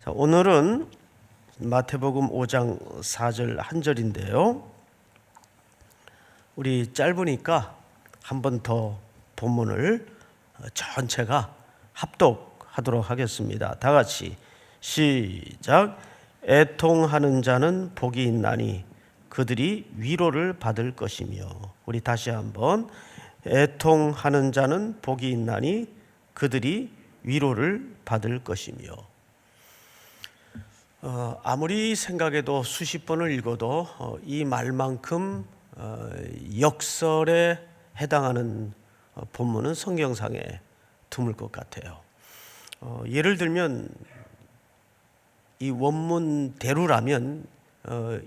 자, 오늘은 마태복음 5장 4절 한 절인데요. 우리 짧으니까 한 번 더 본문을 전체가 합독하도록 하겠습니다. 다 같이 시작. 애통하는 자는 복이 있나니 그들이 위로를 받을 것이며. 우리 다시 한번. 애통하는 자는 복이 있나니 그들이 위로를 받을 것이며. 아무리 생각해도 수십 번을 읽어도 이 말만큼 역설에 해당하는 본문은 성경상에 드물 것 같아요. 예를 들면 이 원문대로라면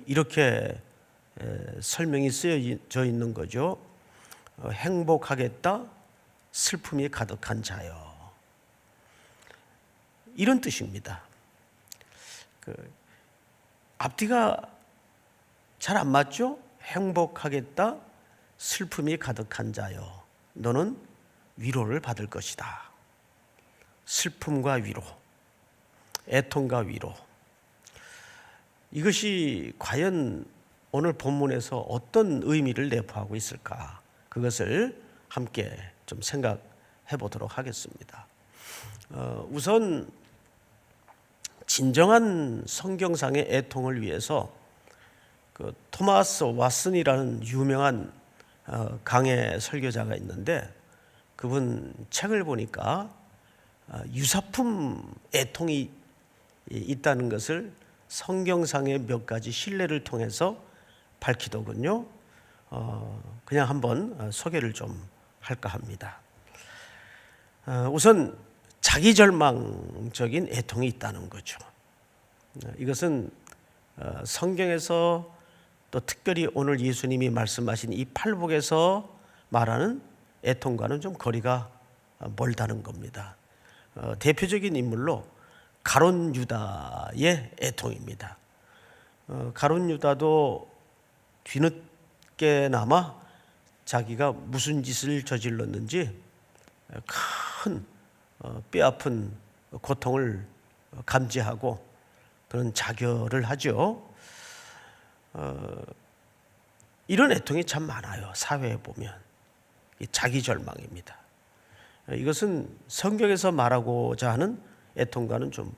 이렇게 설명이 쓰여져 있는 거죠. 행복하겠다, 슬픔이 가득한 자여. 이런 뜻입니다. 앞뒤가 잘 안 맞죠? 행복하겠다, 슬픔이 가득한 자여, 너는 위로를 받을 것이다. 슬픔과 위로, 애통과 위로, 이것이 과연 오늘 본문에서 어떤 의미를 내포하고 있을까? 그것을 함께 좀 생각해 보도록 하겠습니다. 우선 진정한 성경상의 애통을 위해서 토마스 왓슨이라는 유명한 강해 설교자가 있는데, 그분 책을 보니까 유사품 애통이 있다는 것을 성경상의 몇 가지 신뢰를 통해서 밝히더군요. 그냥 한번 소개를 좀 할까 합니다. 우선 자기절망적인 애통이 있다는 거죠. 이것은 성경에서 또 특별히 오늘 예수님이 말씀하신 이 팔복에서 말하는 애통과는 좀 거리가 멀다는 겁니다. 대표적인 인물로 가룟 유다의 애통입니다. 가룟 유다도 뒤늦게나마 자기가 무슨 짓을 저질렀는지 큰 뼈아픈 고통을 감지하고 그런 자결을 하죠. 이런 애통이 참 많아요. 사회에 보면 자기절망입니다. 이것은 성경에서 말하고자 하는 애통과는 좀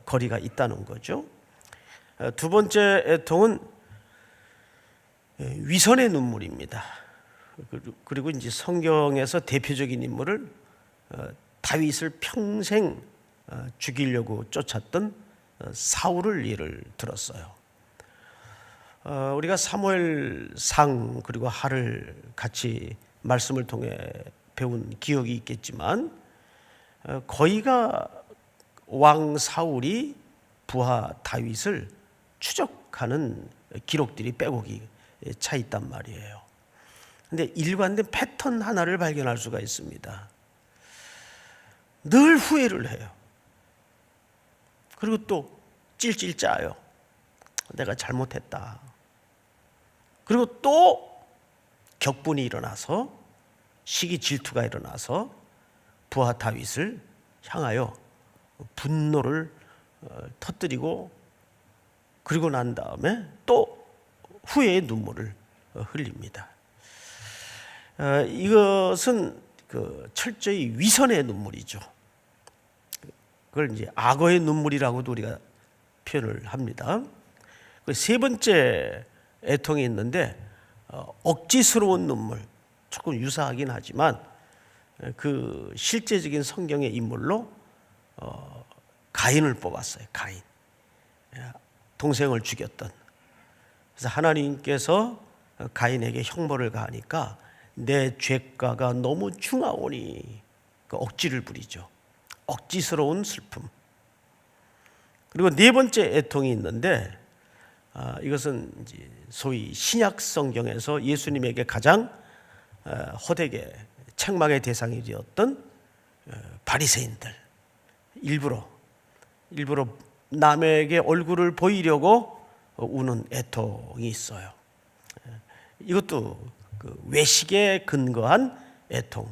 거리가 있다는 거죠. 두 번째 애통은 위선의 눈물입니다. 그리고 이제 성경에서 대표적인 인물을 다윗을 평생 죽이려고 쫓았던 사울을 예를 들었어요. 우리가 사무엘상 그리고 하를 같이 말씀을 통해 배운 기억이 있겠지만, 거의가 왕 사울이 부하 다윗을 추적하는 기록들이 빼곡히 차 있단 말이에요. 그런데 일관된 패턴 하나를 발견할 수가 있습니다. 늘 후회를 해요. 그리고 또 찔찔 짜요. 내가 잘못했다. 그리고 또 격분이 일어나서, 시기 질투가 일어나서 부하 다윗을 향하여 분노를 터뜨리고, 그리고 난 다음에 또 후회의 눈물을 흘립니다. 이것은 철저히 위선의 눈물이죠. 그걸 이제 악어의 눈물이라고도 우리가 표현을 합니다. 세 번째 애통이 있는데, 억지스러운 눈물. 조금 유사하긴 하지만 그 실제적인 성경의 인물로 가인을 뽑았어요. 가인, 동생을 죽였던. 그래서 하나님께서 가인에게 형벌을 가하니까 내 죄가가 너무 중하오니 억지를 부리죠. 억지스러운 슬픔. 그리고 네 번째 애통이 있는데, 이것은 이제 소위 신약 성경에서 예수님에게 가장 호되게 책망의 대상이 되었던 바리새인들, 일부러 남에게 얼굴을 보이려고 우는 애통이 있어요. 이것도 외식에 근거한 애통,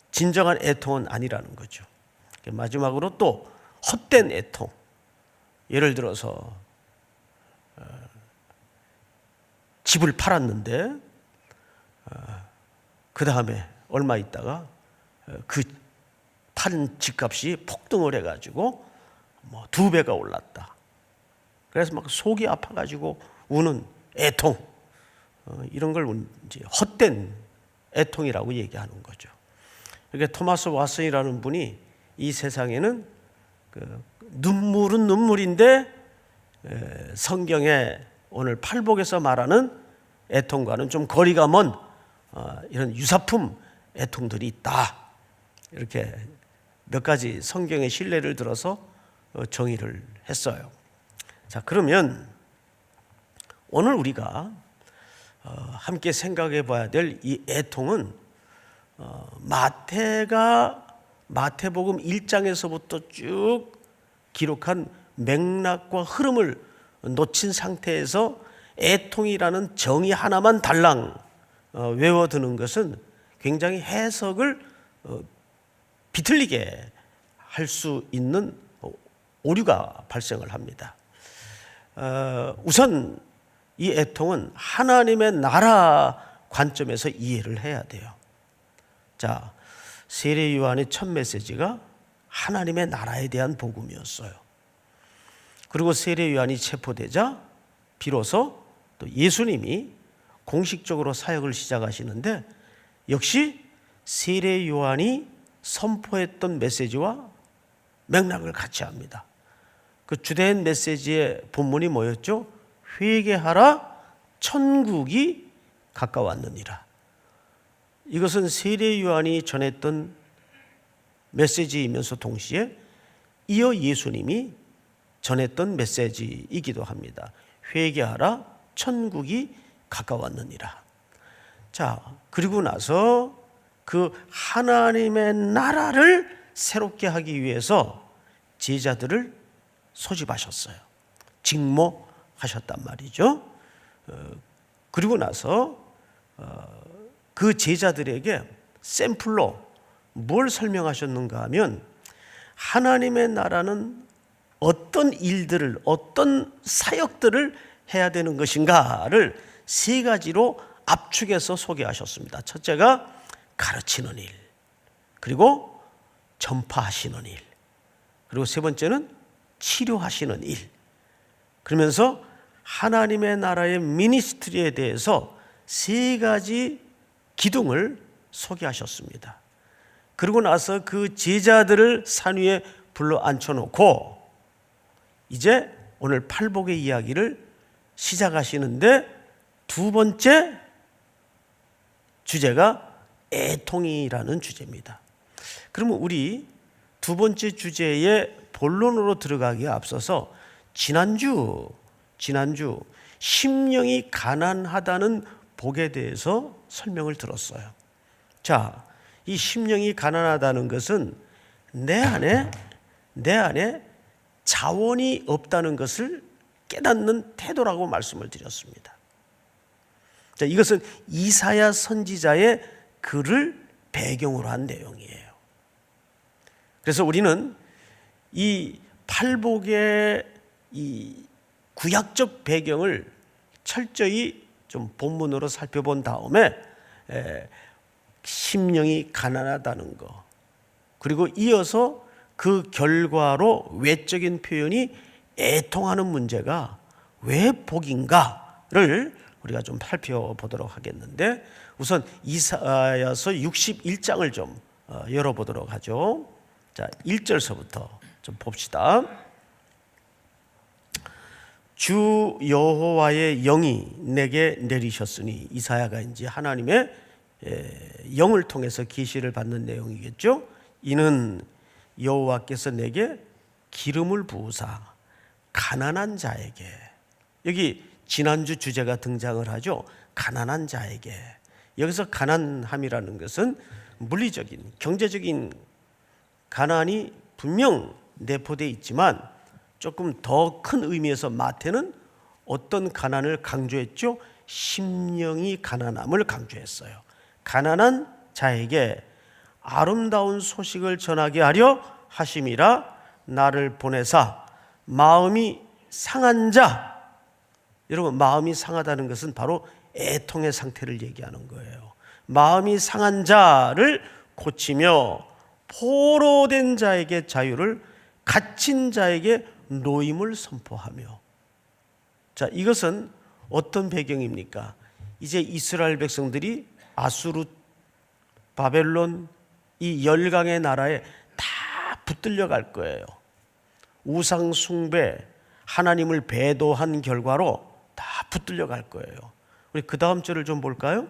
진정한 애통은 아니라는 거죠. 마지막으로 또 헛된 애통, 예를 들어서 집을 팔았는데 그 다음에 얼마 있다가 그 판 집값이 폭등을 해가지고 뭐 2배가 올랐다. 그래서 막 속이 아파가지고 우는 애통, 이런 걸 이제 헛된 애통이라고 얘기하는 거죠. 그러니까 토마스 왓슨이라는 분이 이 세상에는 눈물은 눈물인데 성경에 오늘 팔복에서 말하는 애통과는 좀 거리가 먼 이런 유사품 애통들이 있다. 이렇게 몇 가지 성경의 신뢰를 들어서 정의를 했어요. 자, 그러면 오늘 우리가 함께 생각해 봐야 될 이 애통은 마태복음 1장에서부터 쭉 기록한 맥락과 흐름을 놓친 상태에서 애통이라는 정의 하나만 달랑 외워두는 것은 굉장히 해석을 비틀리게 할 수 있는 오류가 발생을 합니다. 우선 이 애통은 하나님의 나라 관점에서 이해를 해야 돼요. 자, 세례 요한의 첫 메시지가 하나님의 나라에 대한 복음이었어요. 그리고 세례 요한이 체포되자 비로소 또 예수님이 공식적으로 사역을 시작하시는데 역시 세례 요한이 선포했던 메시지와 맥락을 같이 합니다. 그 주된 메시지의 본문이 뭐였죠? 회개하라, 천국이 가까웠느니라. 이것은 세례 요한이 전했던 메시지이면서 동시에 이어 예수님이 전했던 메시지이기도 합니다. 회개하라, 천국이 가까웠느니라. 자, 그리고 나서 그 하나님의 나라를 새롭게 하기 위해서 제자들을 소집하셨어요. 직모하셨단 말이죠. 그리고 나서 그 제자들에게 샘플로 뭘 설명하셨는가 하면 하나님의 나라는 어떤 일들을, 어떤 사역들을 해야 되는 것인가를 3가지로 압축해서 소개하셨습니다. 첫째가 가르치는 일, 그리고 전파하시는 일, 그리고 3번째는 치료하시는 일. 그러면서 하나님의 나라의 미니스트리에 대해서 3가지 기둥을 소개하셨습니다. 그리고 나서 그 제자들을 산 위에 불러 앉혀놓고 이제 오늘 팔복의 이야기를 시작하시는데 2번째 주제가 애통이라는 주제입니다. 그러면 우리 2번째 주제의 본론으로 들어가기에 앞서서 지난주 심령이 가난하다는 복에 대해서 설명을 들었어요. 자, 이 심령이 가난하다는 것은 내 안에 자원이 없다는 것을 깨닫는 태도라고 말씀을 드렸습니다. 자, 이것은 이사야 선지자의 글을 배경으로 한 내용이에요. 그래서 우리는 이 팔복의 이 구약적 배경을 철저히 좀 본문으로 살펴본 다음에 심령이 가난하다는 거, 그리고 이어서 그 결과로 외적인 표현이 애통하는 문제가 왜 복인가를 우리가 좀 살펴보도록 하겠는데, 우선 이사야서 61장을 좀 열어보도록 하죠. 자, 1절서부터 좀 봅시다. 주 여호와의 영이 내게 내리셨으니, 이사야가 이제 하나님의 영을 통해서 계시를 받는 내용이겠죠. 이는 여호와께서 내게 기름을 부으사 가난한 자에게, 여기 지난주 주제가 등장을 하죠. 가난한 자에게. 여기서 가난함이라는 것은 물리적인, 경제적인 가난이 분명 내포되어 있지만 조금 더 큰 의미에서 마태는 어떤 가난을 강조했죠? 심령이 가난함을 강조했어요. 가난한 자에게 아름다운 소식을 전하게 하려 하심이라 나를 보내사 마음이 상한 자, 여러분 마음이 상하다는 것은 바로 애통의 상태를 얘기하는 거예요. 마음이 상한 자를 고치며 포로된 자에게 자유를, 갇힌 자에게 노임을 선포하며. 자, 이것은 어떤 배경입니까? 이제 이스라엘 백성들이 아수르, 바벨론, 이 열강의 나라에 다 붙들려 갈 거예요. 우상 숭배, 하나님을 배도한 결과로 다 붙들려 갈 거예요. 우리 그 다음 절을 좀 볼까요?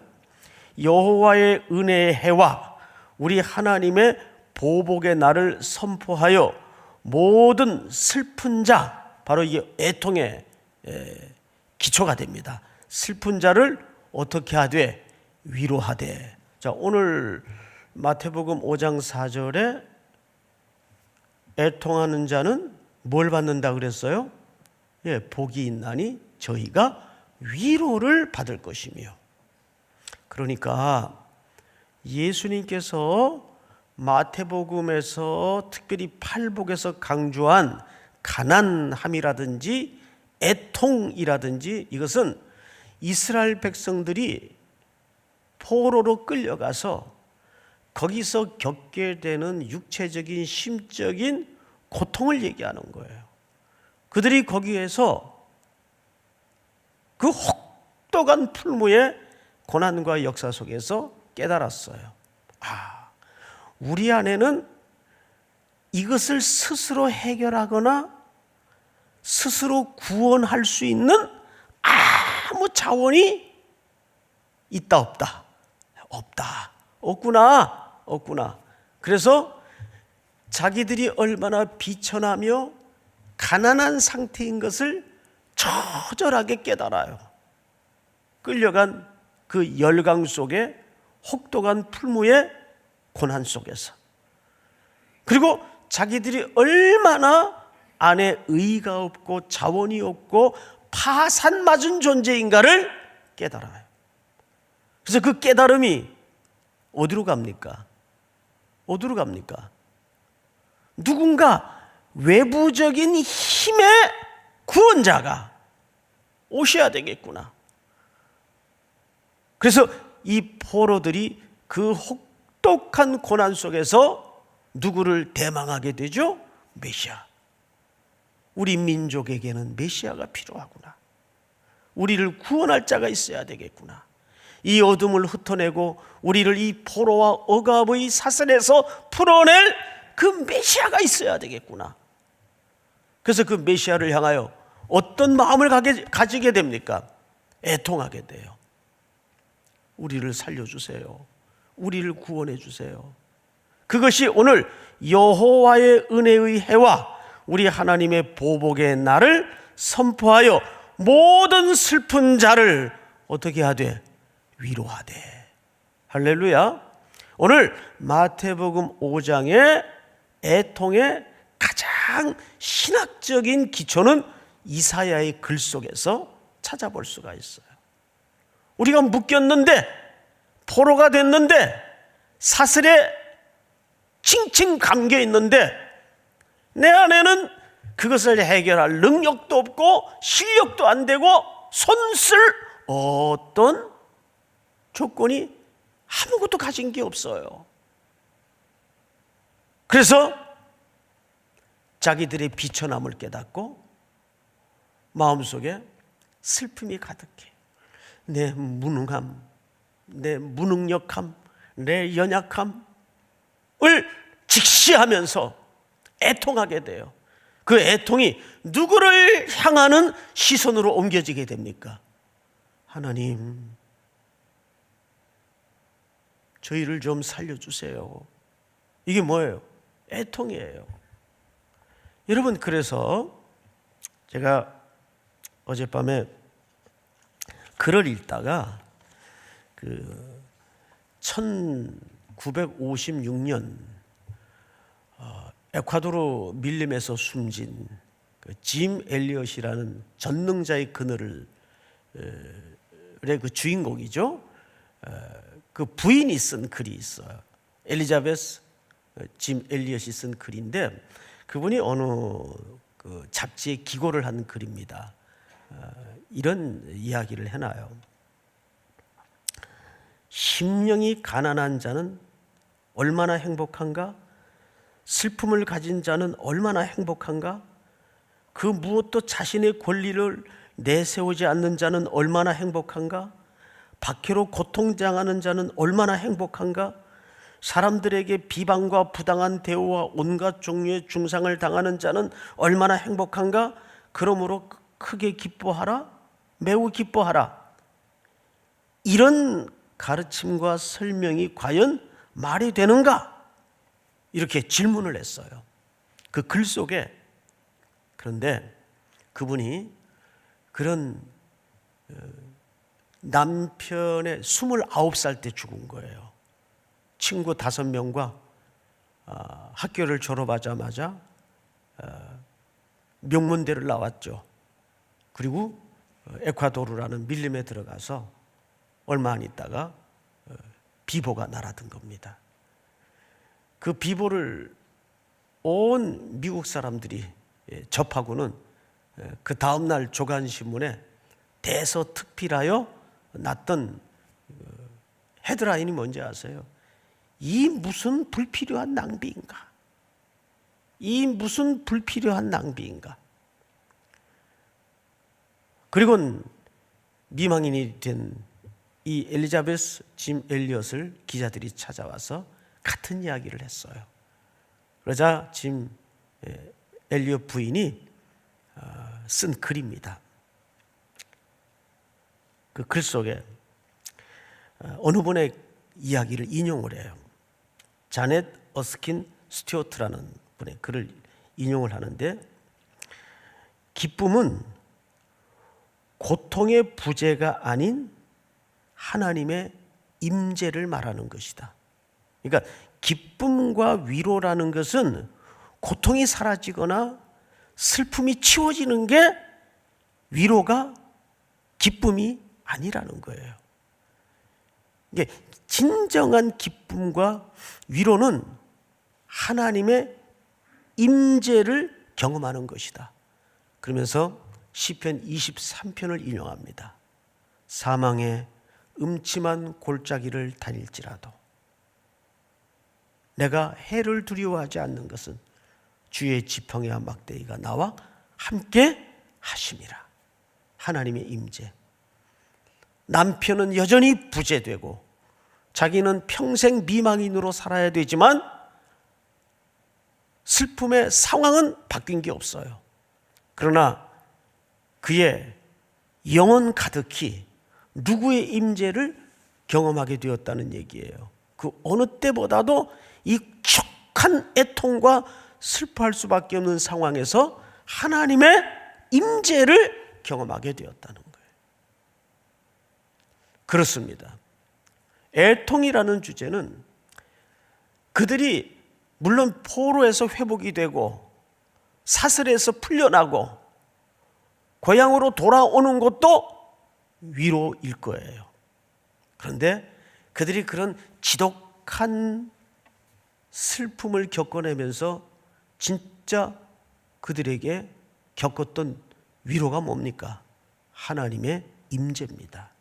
여호와의 은혜의 해와 우리 하나님의 보복의 날을 선포하여 모든 슬픈 자, 바로 이게 애통의 기초가 됩니다. 슬픈 자를 어떻게 하되? 위로하되. 자, 오늘 마태복음 5장 4절에 애통하는 자는 뭘 받는다 그랬어요? 예, 복이 있나니 저희가 위로를 받을 것이며. 그러니까 예수님께서 마태복음에서 특별히 팔복에서 강조한 가난함이라든지 애통이라든지, 이것은 이스라엘 백성들이 포로로 끌려가서 거기서 겪게 되는 육체적인 심적인 고통을 얘기하는 거예요. 그들이 거기에서 그 혹독한 풀무의 고난과 역사 속에서 깨달았어요. 우리 안에는 이것을 스스로 해결하거나 스스로 구원할 수 있는 아무 자원이 있다 없다? 없다. 없구나. 그래서 자기들이 얼마나 비천하며 가난한 상태인 것을 처절하게 깨달아요. 끌려간 그 열강 속에, 혹독한 풀무의 고난 속에서. 그리고 자기들이 얼마나 안에 의의가 없고 자원이 없고 파산맞은 존재인가를 깨달아요. 그래서 그 깨달음이 어디로 갑니까? 누군가 외부적인 힘의 구원자가 오셔야 되겠구나. 그래서 이 포로들이 그 혹독한 고난 속에서 누구를 대망하게 되죠? 메시아. 우리 민족에게는 메시아가 필요하구나. 우리를 구원할 자가 있어야 되겠구나. 이 어둠을 흩어내고 우리를 이 포로와 억압의 사슬에서 풀어낼 그 메시아가 있어야 되겠구나. 그래서 그 메시아를 향하여 어떤 마음을 가지게 됩니까? 애통하게 돼요. 우리를 살려주세요. 우리를 구원해 주세요. 그것이 오늘 여호와의 은혜의 해와 우리 하나님의 보복의 날을 선포하여 모든 슬픈 자를 어떻게 하되? 위로하되. 할렐루야. 오늘 마태복음 5장의 애통의 가장 신학적인 기초는 이사야의 글 속에서 찾아볼 수가 있어요. 우리가 묶였는데, 포로가 됐는데, 사슬에 칭칭 감겨 있는데 내 안에는 그것을 해결할 능력도 없고 실력도 안 되고 손쓸 어떤 조건이 아무것도 가진 게 없어요. 그래서 자기들의 비천함을 깨닫고 마음속에 슬픔이 가득해. 내 무능함, 내 무능력함, 내 연약함을 직시하면서 애통하게 돼요. 그 애통이 누구를 향하는 시선으로 옮겨지게 됩니까? 하나님, 저희를 좀 살려주세요. 이게 뭐예요? 애통이에요. 여러분, 그래서 제가 어젯밤에 글을 읽다가 1956년 에콰도르 밀림에서 숨진 짐 엘리엇이라는 전능자의 그늘을 그 주인공이죠. 그 부인이 쓴 글이 있어요. 엘리자베스 짐 엘리엇이 쓴 글인데, 그분이 어느 그 잡지에 기고를 한 글입니다. 이런 이야기를 해놔요. 심령이 가난한 자는 얼마나 행복한가? 슬픔을 가진 자는 얼마나 행복한가? 그 무엇도 자신의 권리를 내세우지 않는 자는 얼마나 행복한가? 박해로 고통당하는 자는 얼마나 행복한가? 사람들에게 비방과 부당한 대우와 온갖 종류의 중상을 당하는 자는 얼마나 행복한가? 그러므로 크게 기뻐하라, 매우 기뻐하라. 이런 가르침과 설명이 과연 말이 되는가? 이렇게 질문을 했어요. 그 글 속에. 그런데 그분이 그런 남편의 29살 때 죽은 거예요. 친구 5명과 학교를 졸업하자마자 명문대를 나왔죠. 그리고 에콰도르라는 밀림에 들어가서 얼마 안 있다가 비보가 날아든 겁니다. 그 비보를 온 미국 사람들이 접하고는 그 다음날 조간신문에 대서특필하여 났던 헤드라인이 뭔지 아세요? 이 무슨 불필요한 낭비인가? 이 무슨 불필요한 낭비인가? 그리고 미망인이 된 이 엘리자베스 짐 엘리엇을 기자들이 찾아와서 같은 이야기를 했어요. 그러자 짐 엘리엇 부인이 쓴 글입니다. 그 글 속에 어느 분의 이야기를 인용을 해요. 자넷 어스킨 스튜어트라는 분의 글을 인용을 하는데, 기쁨은 고통의 부재가 아닌 하나님의 임재를 말하는 것이다. 그러니까 기쁨과 위로라는 것은 고통이 사라지거나 슬픔이 치워지는 게 위로가 기쁨이 아니라는 거예요. 이게 진정한 기쁨과 위로는 하나님의 임재를 경험하는 것이다. 그러면서 시편 23편을 인용합니다. 사망의 음침한 골짜기를 다닐지라도 내가 해를 두려워하지 않는 것은 주의 지팡이와 막대기가 나와 함께 하심이라. 하나님의 임재. 남편은 여전히 부재되고 자기는 평생 미망인으로 살아야 되지만 슬픔의 상황은 바뀐 게 없어요. 그러나 그의 영혼 가득히 누구의 임재를 경험하게 되었다는 얘기예요. 그 어느 때보다도 이 촉한 애통과 슬퍼할 수밖에 없는 상황에서 하나님의 임재를 경험하게 되었다는 거예요. 그렇습니다. 애통이라는 주제는 그들이 물론 포로에서 회복이 되고 사슬에서 풀려나고 고향으로 돌아오는 것도 위로일 거예요. 그런데 그들이 그런 지독한 슬픔을 겪어내면서 진짜 그들에게 겪었던 위로가 뭡니까? 하나님의 임재입니다.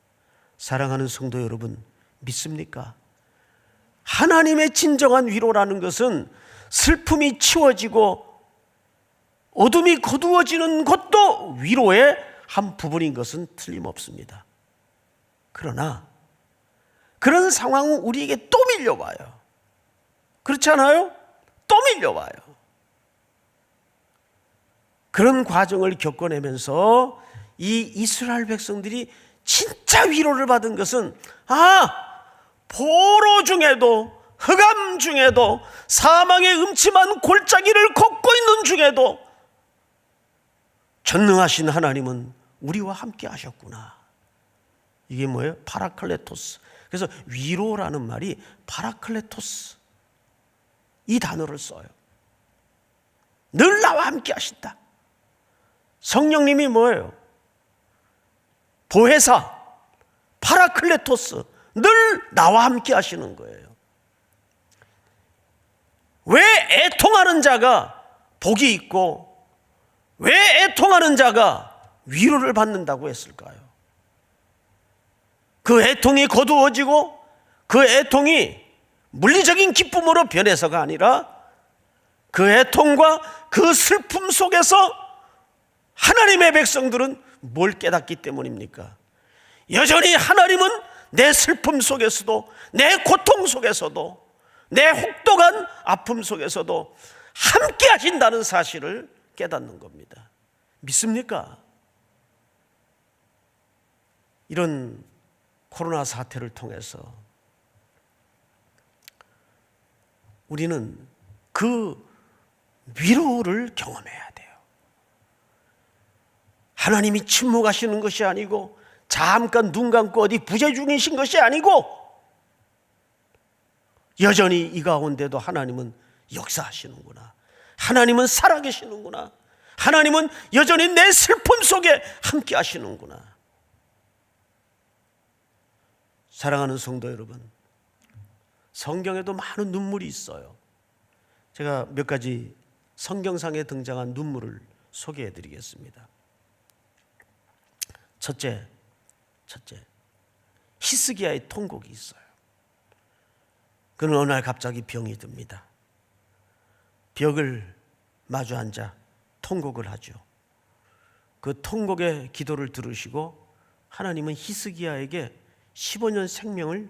사랑하는 성도 여러분, 믿습니까? 하나님의 진정한 위로라는 것은 슬픔이 치워지고 어둠이 거두어지는 것도 위로의 한 부분인 것은 틀림없습니다. 그러나 그런 상황은 우리에게 또 밀려와요. 그렇지 않아요? 또 밀려와요. 그런 과정을 겪어내면서 이 이스라엘 백성들이 진짜 위로를 받은 것은 포로 중에도 흑암 중에도 사망의 음침한 골짜기를 걷고 있는 중에도 전능하신 하나님은 우리와 함께 하셨구나. 이게 뭐예요? 파라클레토스. 그래서 위로라는 말이 파라클레토스, 이 단어를 써요. 늘 나와 함께 하신다. 성령님이 뭐예요? 보혜사, 파라클레토스, 늘 나와 함께 하시는 거예요. 왜 애통하는 자가 복이 있고 왜 애통하는 자가 위로를 받는다고 했을까요? 그 애통이 거두어지고 그 애통이 물리적인 기쁨으로 변해서가 아니라 그 애통과 그 슬픔 속에서 하나님의 백성들은 뭘 깨닫기 때문입니까? 여전히 하나님은 내 슬픔 속에서도, 내 고통 속에서도, 내 혹독한 아픔 속에서도 함께 하신다는 사실을 깨닫는 겁니다. 믿습니까? 이런 코로나 사태를 통해서 우리는 그 위로를 경험해야 돼요. 하나님이 침묵하시는 것이 아니고 잠깐 눈 감고 어디 부재 중이신 것이 아니고 여전히 이 가운데도 하나님은 역사하시는구나. 하나님은 살아계시는구나. 하나님은 여전히 내 슬픔 속에 함께 하시는구나. 사랑하는 성도 여러분, 성경에도 많은 눈물이 있어요. 제가 몇 가지 성경상에 등장한 눈물을 소개해 드리겠습니다. 첫째, 히스기야의 통곡이 있어요. 그는 어느 날 갑자기 병이 듭니다. 벽을 마주 앉아 통곡을 하죠. 그 통곡의 기도를 들으시고 하나님은 히스기야에게 15년 생명을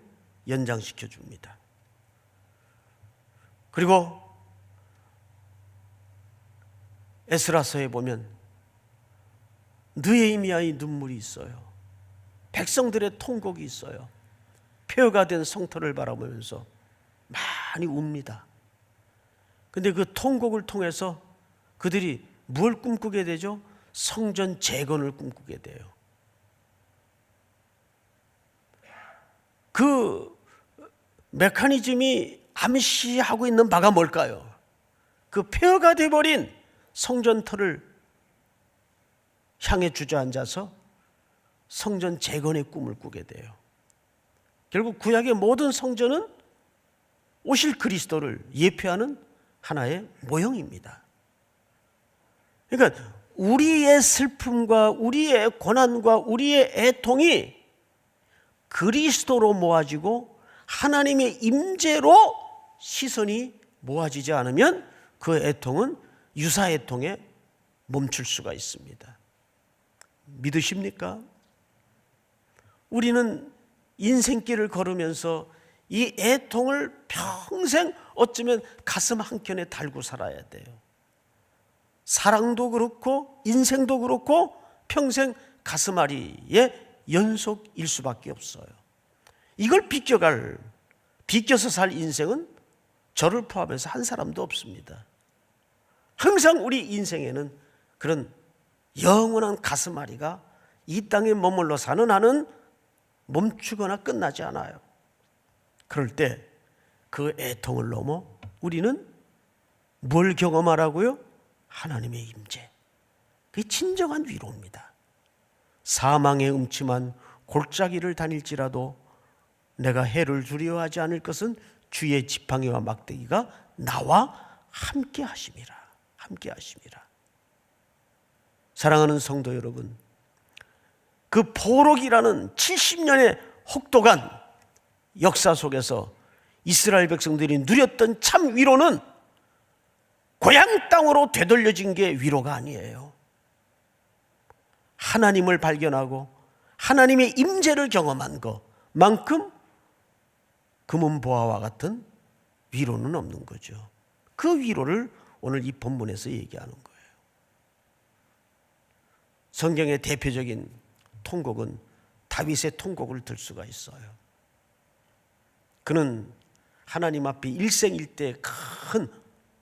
연장시켜 줍니다. 그리고 에스라서에 보면 느헤미야의 눈물이 있어요. 백성들의 통곡이 있어요. 폐허가 된 성터를 바라보면서 많이 웁니다. 근데 그 통곡을 통해서 그들이 뭘 꿈꾸게 되죠? 성전 재건을 꿈꾸게 돼요. 그 메커니즘이 암시하고 있는 바가 뭘까요? 그 폐허가 되어버린 성전터를 향해 주저앉아서 성전 재건의 꿈을 꾸게 돼요. 결국 구약의 모든 성전은 오실 그리스도를 예표하는 하나의 모형입니다. 그러니까 우리의 슬픔과 우리의 고난과 우리의 애통이 그리스도로 모아지고 하나님의 임재로 시선이 모아지지 않으면 그 애통은 유사애통에 멈출 수가 있습니다. 믿으십니까? 우리는 인생길을 걸으면서 이 애통을 평생 어쩌면 가슴 한켠에 달고 살아야 돼요. 사랑도 그렇고 인생도 그렇고 평생 가슴앓이의 연속일 수밖에 없어요. 이걸 비껴서 살 인생은 저를 포함해서 한 사람도 없습니다. 항상 우리 인생에는 그런 영원한 가슴앓이가 이 땅에 머물러 사는 한은 멈추거나 끝나지 않아요. 그럴 때 그 애통을 넘어 우리는 뭘 경험하라고요? 하나님의 임재. 그게 진정한 위로입니다. 사망의 음침한 골짜기를 다닐지라도 내가 해를 두려워하지 않을 것은 주의 지팡이와 막대기가 나와 함께 하심이라. 함께 하심이라. 사랑하는 성도 여러분, 그 포록이라는 70년의 혹독한 역사 속에서 이스라엘 백성들이 누렸던 참 위로는 고향 땅으로 되돌려진 게 위로가 아니에요. 하나님을 발견하고 하나님의 임재를 경험한 것만큼 금은보화와 같은 위로는 없는 거죠. 그 위로를 오늘 이 본문에서 얘기하는 거예요. 성경의 대표적인 통곡은 다윗의 통곡을 들 수가 있어요. 그는 하나님 앞에 일생일대에 큰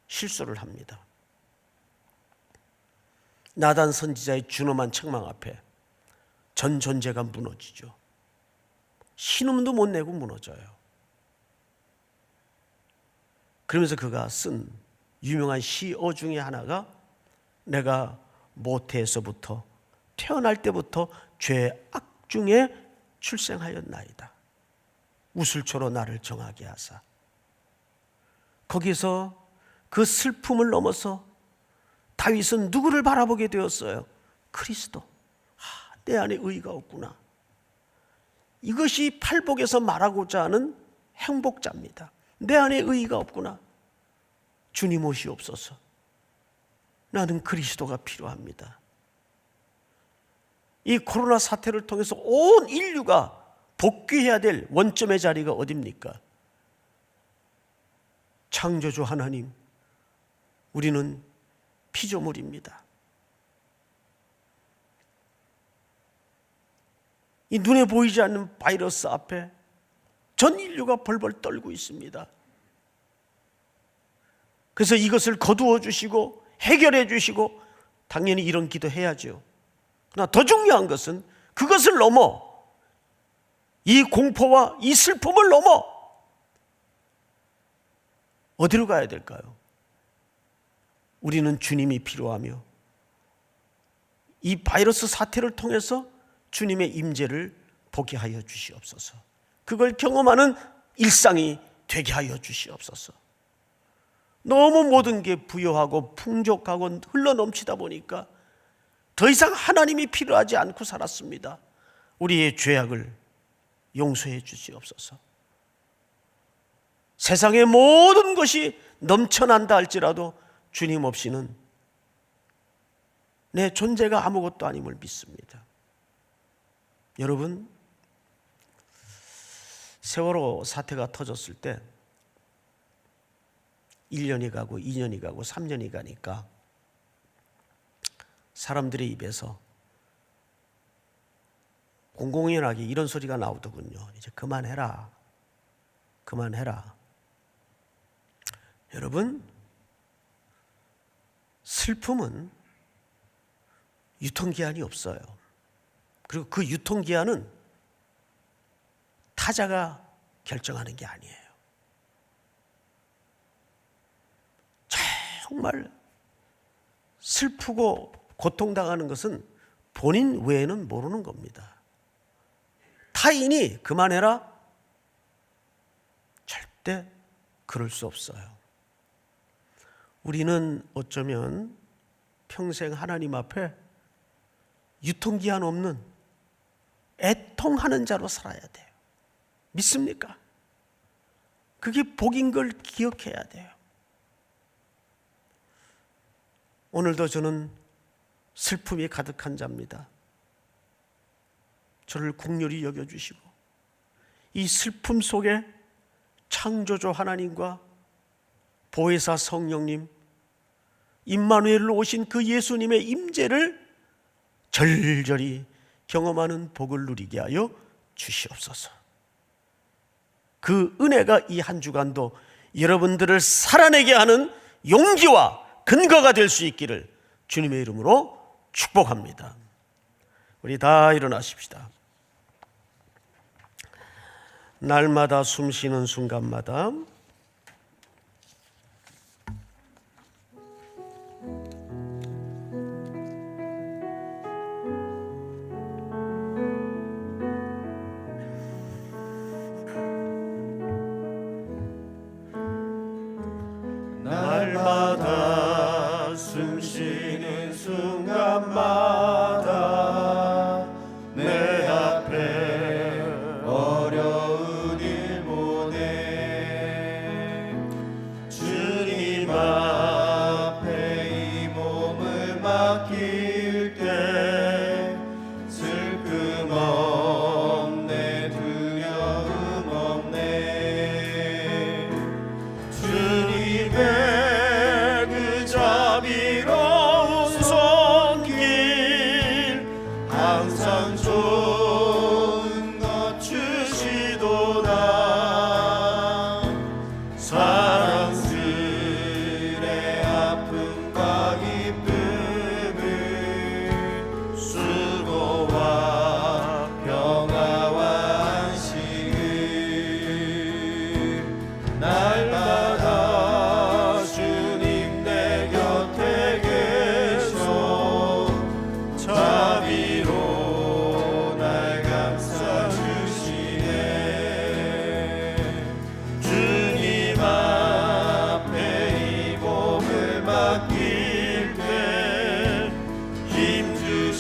실수를 합니다. 나단 선지자의 준엄한 책망 앞에 전 존재가 무너지죠. 신음도 못 내고 무너져요. 그러면서 그가 쓴 유명한 시어 중에 하나가 내가 모태에서부터 태어날 때부터 죄악 중에 출생하였나이다. 우슬초로 나를 정하게 하사. 거기서 그 슬픔을 넘어서 다윗은 누구를 바라보게 되었어요? 그리스도. 내 안에 의가 없구나. 이것이 팔복에서 말하고자 하는 행복자입니다. 내 안에 의가 없구나. 주님 오시옵소서. 나는 그리스도가 필요합니다. 이 코로나 사태를 통해서 온 인류가 복귀해야 될 원점의 자리가 어디입니까? 창조주 하나님, 우리는 피조물입니다. 이 눈에 보이지 않는 바이러스 앞에 전 인류가 벌벌 떨고 있습니다. 그래서 이것을 거두어 주시고 해결해 주시고 당연히 이런 기도 해야죠. 그러나 더 중요한 것은 그것을 넘어 이 공포와 이 슬픔을 넘어 어디로 가야 될까요? 우리는 주님이 필요하며 이 바이러스 사태를 통해서 주님의 임재를 보게 하여 주시옵소서. 그걸 경험하는 일상이 되게 하여 주시옵소서. 너무 모든 게 부요하고 풍족하고 흘러넘치다 보니까 더 이상 하나님이 필요하지 않고 살았습니다. 우리의 죄악을 용서해 주시옵소서. 세상의 모든 것이 넘쳐난다 할지라도 주님 없이는 내 존재가 아무것도 아님을 믿습니다. 여러분, 세월호 사태가 터졌을 때 1년이 가고 2년이 가고 3년이 가니까 사람들의 입에서 공공연하게 이런 소리가 나오더군요. 이제 그만해라. 그만해라. 여러분, 슬픔은 유통기한이 없어요. 그리고 그 유통기한은 타자가 결정하는 게 아니에요. 정말 슬프고 고통당하는 것은 본인 외에는 모르는 겁니다. 타인이 그만해라? 절대 그럴 수 없어요. 우리는 어쩌면 평생 하나님 앞에 유통기한 없는 애통하는 자로 살아야 돼요. 믿습니까? 그게 복인 걸 기억해야 돼요. 오늘도 저는 슬픔이 가득한 자입니다. 저를 긍휼히 여겨주시고 이 슬픔 속에 창조주 하나님과 보혜사 성령님, 임마누엘로 오신 그 예수님의 임재를 절절히 경험하는 복을 누리게 하여 주시옵소서. 그 은혜가 이 한 주간도 여러분들을 살아내게 하는 용기와 근거가 될 수 있기를 주님의 이름으로 축복합니다. 우리 다 일어나십시다. 날마다 숨쉬는 순간마다 날마다 숨쉬는 순간마다 내 앞에 어려운 일 보내 주님 앞에 이 몸을 맡길 때 슬픔 없네 두려움 없네 주님의 자비로운 손길 항상 좋은 것 주시도다 사랑스레 아픔과 기쁨을 수고와 평화와 안식을 날마다 주님 내 곁에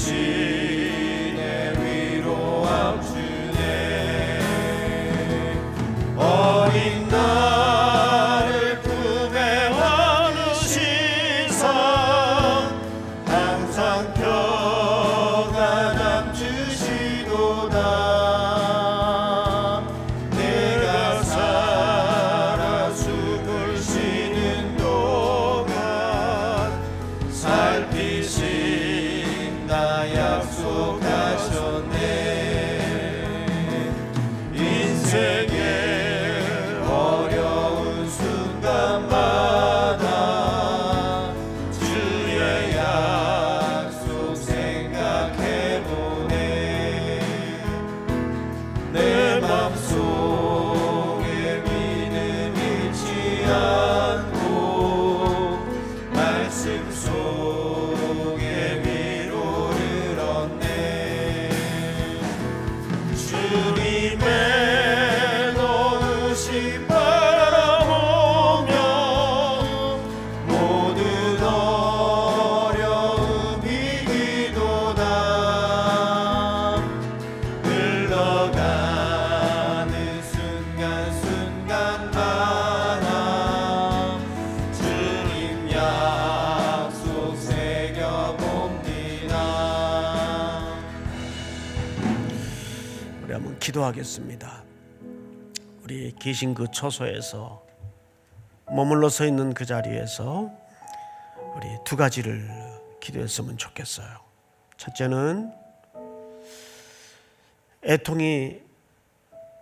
대신에 위로함 주네. 어린 나를 품에 안으시사 항상 평안함 주시도다. 내가 살아 숨을 쉬는 동안 살피신다 약속하셨네. 인생의 어려운 순간마다 주의 약속 생각해보네. 내 맘속에 믿음 잃지 않고 말씀 속에 위로를 얻네. 주님의 노우심 바라보며 모든 어려움 이기도다. 흘러가는 순간순간마다 주님 약속 새겨봅니다. 우리 한번 기도하겠습니다. 우리 계신 그 처소에서 머물러 서 있는 그 자리에서 우리 두 가지를 기도했으면 좋겠어요. 첫째는 애통이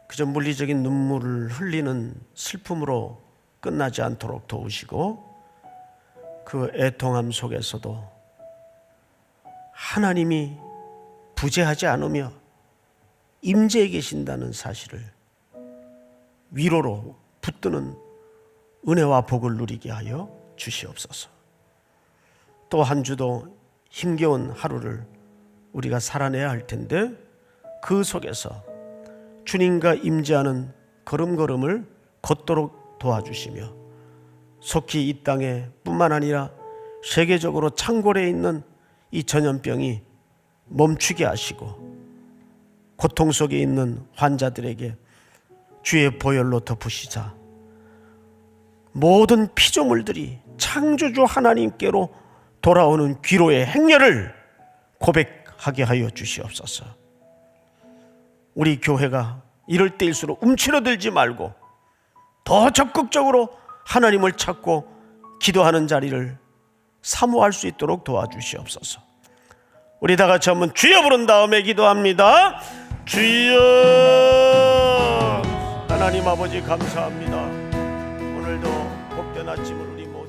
그저 물리적인 눈물을 흘리는 슬픔으로 끝나지 않도록 도우시고, 그 애통함 속에서도 하나님이 부재하지 않으며 임재해 계신다는 사실을 위로로 붙드는 은혜와 복을 누리게 하여 주시옵소서. 또 한 주도 힘겨운 하루를 우리가 살아내야 할 텐데, 그 속에서 주님과 임재하는 걸음걸음을 걷도록 도와주시며, 속히 이 땅에 뿐만 아니라 세계적으로 창궐해 있는 이 전염병이 멈추게 하시고, 고통 속에 있는 환자들에게 주의 보혈로 덮으시자 모든 피조물들이 창조주 하나님께로 돌아오는 귀로의 행렬을 고백하게 하여 주시옵소서. 우리 교회가 이럴 때일수록 움츠러들지 말고 더 적극적으로 하나님을 찾고 기도하는 자리를 사모할 수 있도록 도와주시옵소서. 우리 다 같이 한번 주여 부른 다음에 기도합니다. 주여. 하나님 아버지 감사합니다. 오늘도 복된 아침을 우리 모두